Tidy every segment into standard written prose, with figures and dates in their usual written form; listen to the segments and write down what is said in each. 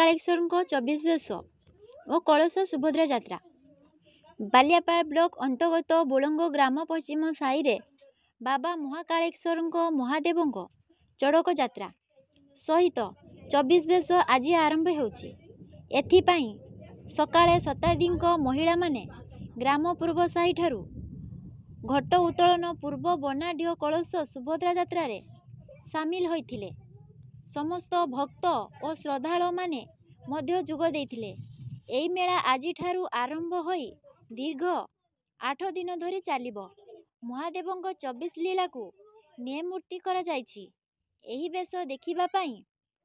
महाकालेश्वर 24 बेश और कलश सुभद्रा यात्रा बालियापाड़ ब्लॉक अंतर्गत बोलंग ग्राम पश्चिम साई बाबा महाकालेश्वर महादेव चढ़क यात्रा सहित 24 बेश आज आरंभ होपाई सकाळे शताब्दी महिला माने ग्राम पूर्व साही ठारू घट उत्तोलन पूर्व बनाढ़ कलश सुभद्रा यात्रा रे सामिल होइथिले। समस्त भक्त और श्रद्धालु माने मध्य जोग देइथिले। एई मेला आज ठारू आरंभ होई दीर्घ 8 दिन धरी चलिबो। महादेवंक 24 लीला को नियमूर्ति करा जायछि। एही बेश देखिबा पई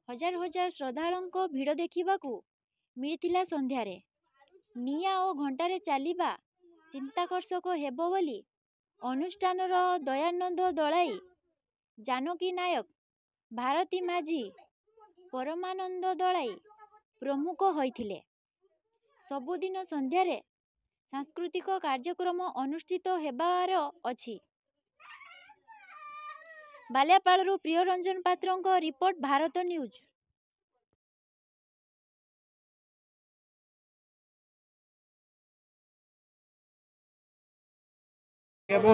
हजार हजार श्रद्धालुंक भीड़ देखिबाकू मिलिथिला। संध्यारे निया और घंटारे चलिबा चिंताकर्षक हेबो बोली अनुष्ठानर दयानंद दलाई जानकी नायक भारती माझी परमानंद दलाई प्रमुख होइथिले। सबुदिन संध्यारे सांस्कृतिक कार्यक्रम अनुष्ठित हेबार अछि। बालियापाड़रू प्रियरंजन पात्रंक रिपोर्ट भारत न्यूज।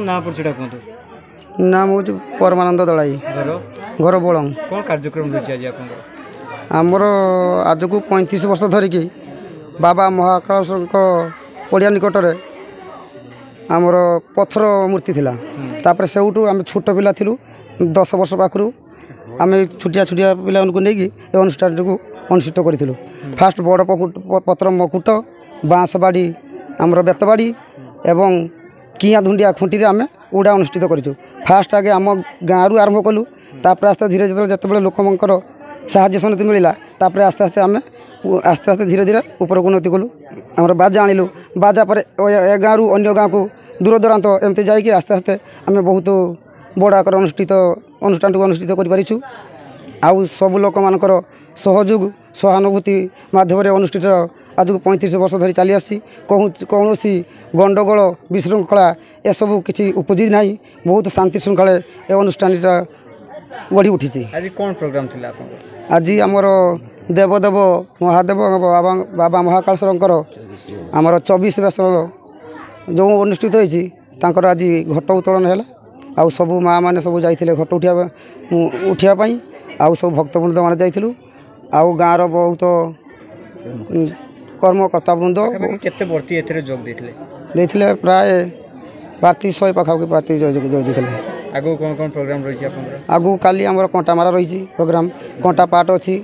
ना परिचय कहतु। नाम हूँ परमानंद दलाई घर बोलंग। कौन कार्यक्रम रही आज आप आमर आज को 35 वर्ष धरिकी बाबा महाकालेश्वर पड़िया निकटरे आमर पत्थर मूर्ति थिला। तापर सेउटू आम छोट पिला थिलु 10 वर्ष पाखरु आम छुटिया छुटिया पिला नहीं ये अनुष्ठान को अनुष्ठित करूँ। फास्ट बड़ पत्र मकुट बाँस बाड़ी आमर बेतबाड़ी एवं किया धुंडिया खुंटी आम उड़ा अनुष्ठित करूँ। फास्ट आगे आम गाँव आरंभ कलु तापर आस्ते धीरे जिते लोकमंकर साहाय्य समिति मिलला तापर आस्ते आस्ते आम आस्ते आस्ते धीरे धीरे ऊपर उन्नति कलु। आम बाजा आणिलु बाजा पर ए गाँव अन्य गाँव को दूर दूरांत एमती जाकि आस्ते आस्ते आम बहुत बड़ आकार अनुष्ठान को अनुष्ठित कर आउ सब लोक मानकर सहयोग सहानुभूति माध्यम अनुष्ठित आज को 35 वर्ष धरी चली आसी। कौन गंडगोल विशृंखला एसबू किसी उपजी ना बहुत शांति श्रृंखला ए अनुष्ठान गढ़ी उठी। आज कौन प्रोग्राम थिला? आज आमर देवदेव महादेव बाबा महाकालेश्वर आमर 24 बेश जो अनुष्ठित होती आज घट उत्तोलन है। आउ सबू माँ मैंने सब जाइए घट उठापी आउ सब भक्तवृंद मैंने जाइलु। आउ गाँव बहुत कर्मकर्ता वृंद केते वर्ती एथरे जोग देथिले प्राय पार्टी 100 पाखापाखि पार्टी जोग देथिले। आगो कौन कौन प्रोग्राम रही है? आगु काली आमर कंटा मारा रही प्रोग्राम कंटा पाठ अच्छी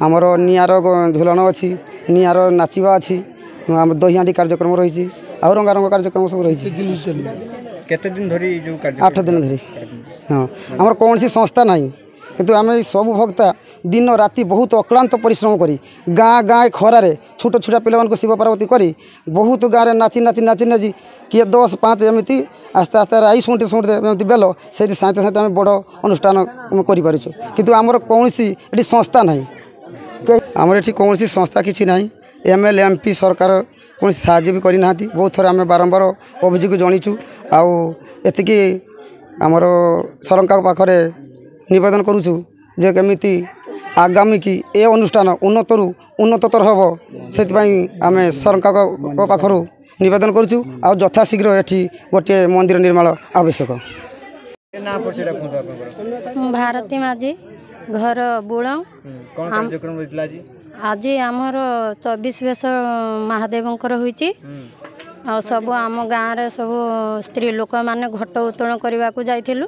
आमर निआर झुलन अच्छी निआर नाचवा अच्छी आम दही कार्यक्रम रही आ रंगारंग कार्यक्रम सब रही। केते दिन धरी जो 8 दिन धरी। हाँ आमर कौन सी संस्था नहीं किंतु आम सब भक्ता दिन राति बहुत अक्लांत परिश्रम करी गाँ गाँ खरारे छोट छोटा पिला शिव पार्वती करी बहुत गाँव में नाची नाची नाची नाची किए 10 5 एमती आस्ते आस्ते आई शुणते शुणते बेल से साथ साथ आम बड़ अनुष्ठान करूँ। किंतु आमर कौन ये संस्था ना आमर ये कौन संस्था किसी ना MLA MP सरकार कौन साहय भी करना। बहुत थर आम बारंबार अभियोग जनीचु आती आमर सरकार पाखरे निवेदन करुचु जे केमिति आगामी की ए अनुष्ठान उन्नतरू उन्नततर हम से आम सरकार पाखरु निवेदन करुचु आ यथाशीघ्र एठी गोटे मंदिर निर्माण आवश्यक। भारती माझी घर बुलंग। कौन कार्यक्रम रहितला आज आमर 24 बेश महादेवंकर होईची आ सब आम गाँव रे सब स्त्री लोक माने घट उत्तोलन करने को जाइथिलु।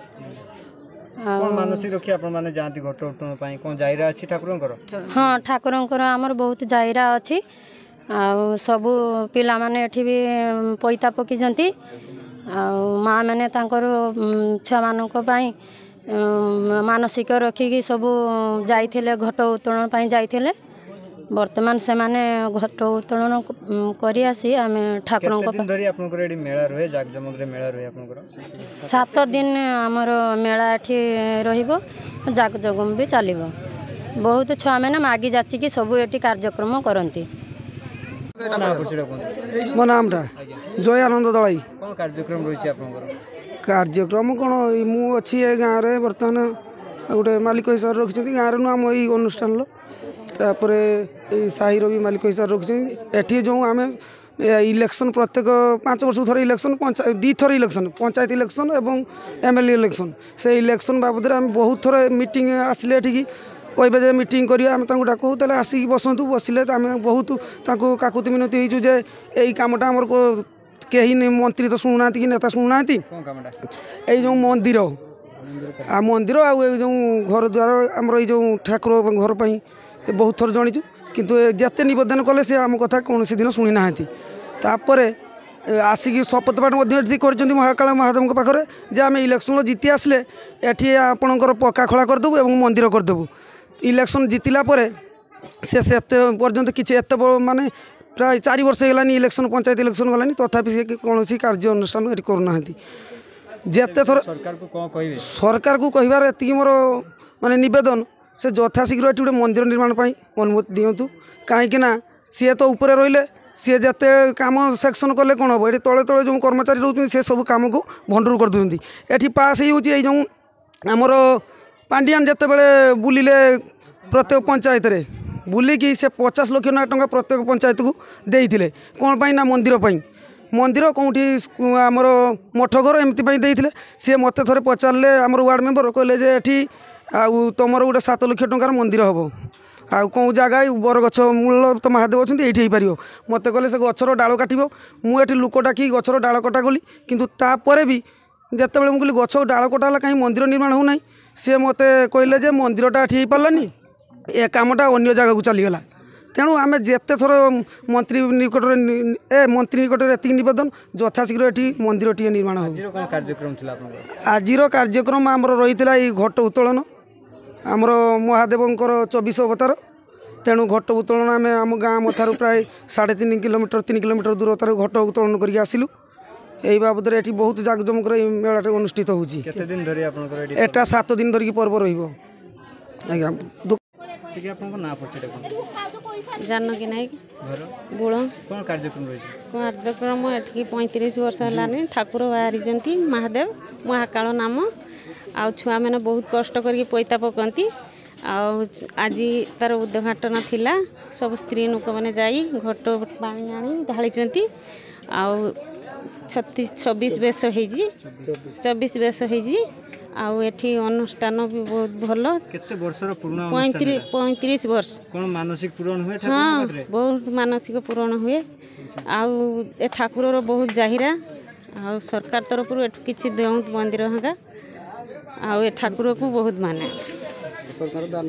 कौन मानसिक रखी आपण माने जानती घट उत्तोलन पई कोन जायरा अछि ठाकुरंकर? हाँ ठाकुरंकर आमर बहुत जायरा अछि आ सब पिला माने एठी भी पैता पकिजंती आ माँ मैंने तांकर छुआ मानक पई मानसिक रखिकी सब जाइथिले घट उत्तोलन पई जाइथिले। वर्तमान से माने घट उत्तोलन करी आसी आमे ठाकुरंक केते दिन धरि आपनकर एडी मेला रहे जाकजमक रे मेला रहे आपनकर? 7 दिन आमर मेला एठी रहिबो जाकजगम भी चलिबो। बहुत छुआ मैंने मागी जाची कि सब एठी कार्यक्रम करंती। मो नाम जय आनंद दलाई। कौन कार्यक्रम रही आपनकर? कार्यक्रम कौन मु अच्छी गाँव में बर्तमान गोटे मालिक हिसाब से रखी गाँव नु आम यही अनुष्ठान तापर साहिर भी मालिक हिसाब रखी एटी जो आम इलेक्शन प्रत्येक 5 वर्ष थोड़े इलेक्शन दी थर इलेक्शन पंचायत इलेक्शन और एमएलए इलेक्शन से इलेक्शन बाबद आम बहुत थर मीटिंग आसिले एठिकी कहे जे मीटिंग करिया आम डाकू तेल आसिक बसतु बसिले आम बहुत काकुति मिनती होइछु जे एई कामटा हमर कहीं मंत्री तो शुणुना कि नेता शुणुना यही जो मंदिर आ मंदिर आ जो घर द्वार आमर जो ठाकुर घर पर बहुत थर जणीचु किंतु जिते नवेदन कले से आम कथा कौन दिन शुणी ना तापर आसिक शपथ पाठ कर महाकाल महादेव पाखे जे आम इलेक्शन जीति आसले एटी आपणकर पक्का खड़ा करदेबू और मंदिर करदेबू इलेक्शन जीतला से पर्यंत किसी एत माने प्राय 4 वर्ष होगानी इलेक्शन पंचायत इलेक्शन गलानी तथापि से कौन कार्य अनुष्ठान करूना जिते थर सरकार को कहबार एति मोर माने निवेदन से यथाशीघ्र ये गोटे मंदिर निर्माण पर अनुमति दिंतु कहीं सी तो ऊपर रही सी जिते कम सेक्शन कले कौन हम ये तले तले जो कर्मचारी रोच से सब कम को भंडूर कर दूसरी ये पास हो आमर पांडियान जिते बड़े बुलिले प्रत्येक पंचायत रे बुलिकी से 50 लाख टंका प्रत्येक पंचायत को देते कौन पाई ना मंदिर कौटी आमर मठ घर एमती देते सी मत थे पचारे आमर वार्ड मेंबर कहले जे एठी तुम गोटे 7 लाख टंकार मंदिर हम आ कौ जगह बरगछ मूल तो महादेव अच्छा ये हो पार मत कहले से गचर डाल काटो मुझे लोक डाक गचर डाल कटा गली किंतु तापर भी जिते बड़े मुझे गच डाल कटाला कहीं मंदिर निर्माण होना सी मत कहले जे मंदिरटा ये पारानी ए कामटा अन्य जगह को चलीगला तेणु आम जिते थर मंत्री निकट मंत्री निकट एति नवेदन यथाशीघ्र ये मंदिर टी निर्माण हो आज कार्यक्रम आमर रही घट उत्तोलन आमर महादेवंकर 24 अवतार तेणु घट उत्तोलन आम आम गाँ मथार प्राय 3.5 किलोमीटर 3 किलोमीटर दूरतार घट उत्तोलन करके आसिलु यही बाबद ये बहुत जाकजमक मेला अनुष्ठित होता 7 दिन धरिकी पर्व रहा जानकी नायक गुण कौन कार्यक्रम रही कार्यक्रम एठिकी 35 वर्ष है ठाकुर बाहरी महादेव महाकाल नाम छुआ मैंने बहुत कष्ट करके पैता पकती आज तार उद्घाटन थिला सब स्त्री लोक मैंने जाई घट पानी आनी ढाली 26 बेस हो 24 बेस हो एठी अनुष्ठान भी बहुत भल केते वर्षर पुराना 35 वर्ष कोन मानसिक पूरण हुए हाँ बहुत मानसिक पूरण हुए ए ठाकुर बहुत जाहिरा सरकार तरफ किसी देउत मंदिर हगा ए ठाकुर को बहुत माने सरकार दान